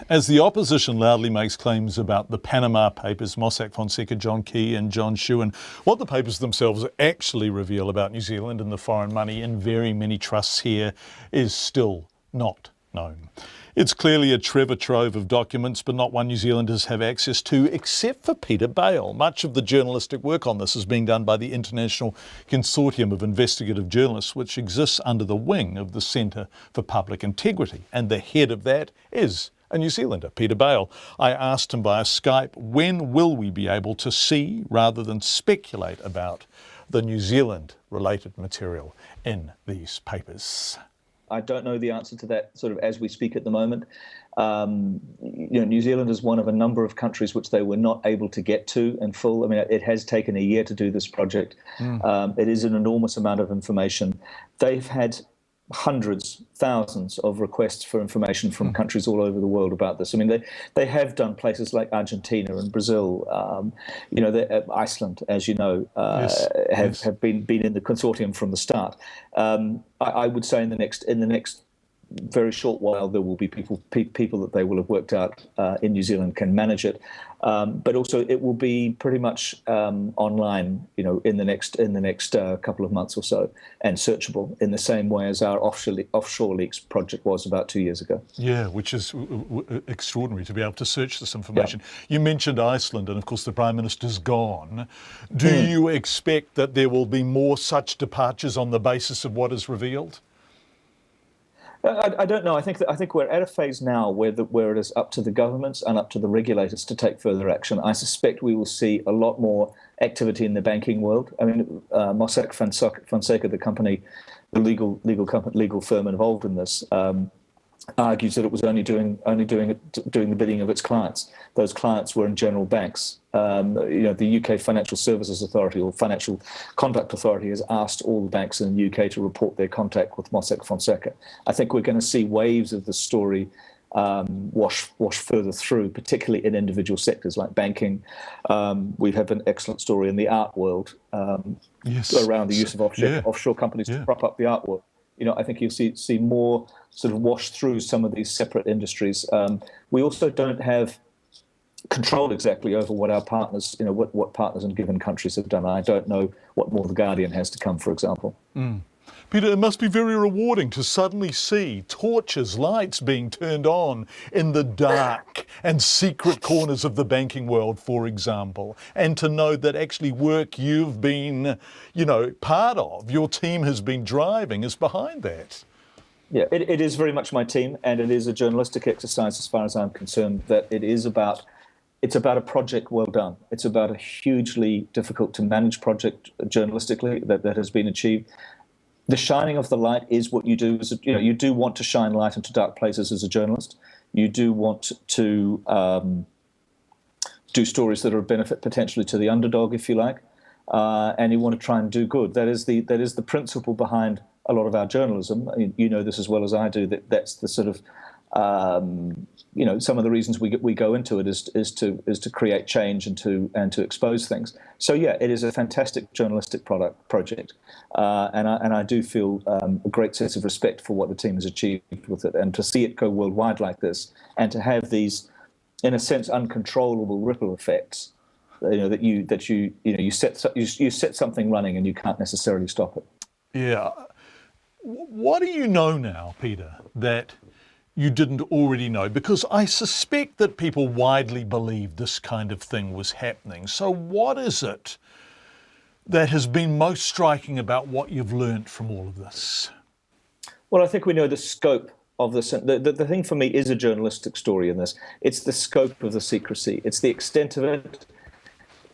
As the opposition loudly makes claims about the Panama Papers, Mossack Fonseca, John Key and John Shewan, what the papers themselves actually reveal about New Zealand and the foreign money in very many trusts here is still not known. It's clearly a treasure trove of documents, but not one New Zealanders have access to, except for Peter Bale. Much of the journalistic work on this is being done by the International Consortium of Investigative Journalists, which exists under the wing of the Centre for Public Integrity. And the head of that is a New Zealander, Peter Bale. I asked him via Skype, when will we be able to see, rather than speculate about, the New Zealand-related material in these papers? I don't know the answer to that sort of as we speak at the moment. New Zealand is one of a number of countries which they were not able to get to in full. I mean, it has taken a year to do this project. It is an enormous amount of information. They've had hundreds, thousands of requests for information from countries all over the world about this. I mean, they have done places like Argentina and Brazil. Iceland, as you know, have been in the consortium from the start. I would say in the next very short while there will be people that they will have worked out in New Zealand can manage it, but also it will be pretty much online, in the next couple of months or so, and searchable in the same way as our offshore leaks project was about 2 years ago. Yeah, which is extraordinary to be able to search this information. Yeah. You mentioned Iceland, and of course the Prime Minister's gone. Do you expect that there will be more such departures on the basis of what is revealed? I don't know. I think we're at a phase now where it is up to the governments and up to the regulators to take further action. I suspect we will see a lot more activity in the banking world. I mean, Mossack Fonseca, the company, the legal firm involved in this, argues that it was only doing the bidding of its clients. Those clients were in general banks. The UK Financial Services Authority, or Financial Conduct Authority, has asked all the banks in the UK to report their contact with Mossack Fonseca. I think we're going to see waves of the story wash further through, particularly in individual sectors like banking. We have an excellent story in the art world around the use of offshore companies to prop up the art world. I think you'll see more sort of wash through some of these separate industries. We also don't have control exactly over what our partners, what partners in given countries have done. I don't know what more The Guardian has to come, for example. Peter, it must be very rewarding to suddenly see torches, lights being turned on in the dark and secret corners of the banking world, for example, and to know that actually work you've been, part of, your team has been driving, is behind that. Yeah, it is very much my team, and it is a journalistic exercise as far as I'm concerned, that it's about a project well done. It's about a hugely difficult to manage project journalistically that has been achieved. The shining of the light is what you do. You do want to shine light into dark places as a journalist. You do want to do stories that are of benefit potentially to the underdog, if you like, and you want to try and do good. That is the principle behind a lot of our journalism. You know this as well as I do. That's the sort of some of the reasons we go into it is to create change and to expose things. So yeah, it is a fantastic journalistic project, and I do feel a great sense of respect for what the team has achieved with it, and to see it go worldwide like this, and to have these, in a sense, uncontrollable ripple effects. That you set something running and you can't necessarily stop it. Yeah. What do you know now, Peter, that you didn't already know? Because I suspect that people widely believe this kind of thing was happening. So what is it that has been most striking about what you've learnt from all of this? Well, I think we know the scope of this. The thing for me is a journalistic story in this. It's the scope of the secrecy. It's the extent of it.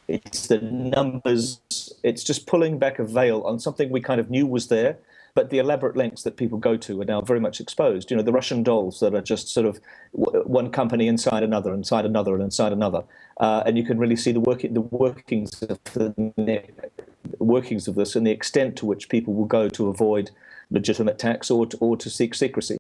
It's the numbers. It's just pulling back a veil on something we kind of knew was there, but the elaborate lengths that people go to are now very much exposed. The Russian dolls that are just sort of one company inside another, inside another, and inside another. And you can really see the workings of this and the extent to which people will go to avoid legitimate tax or to seek secrecy.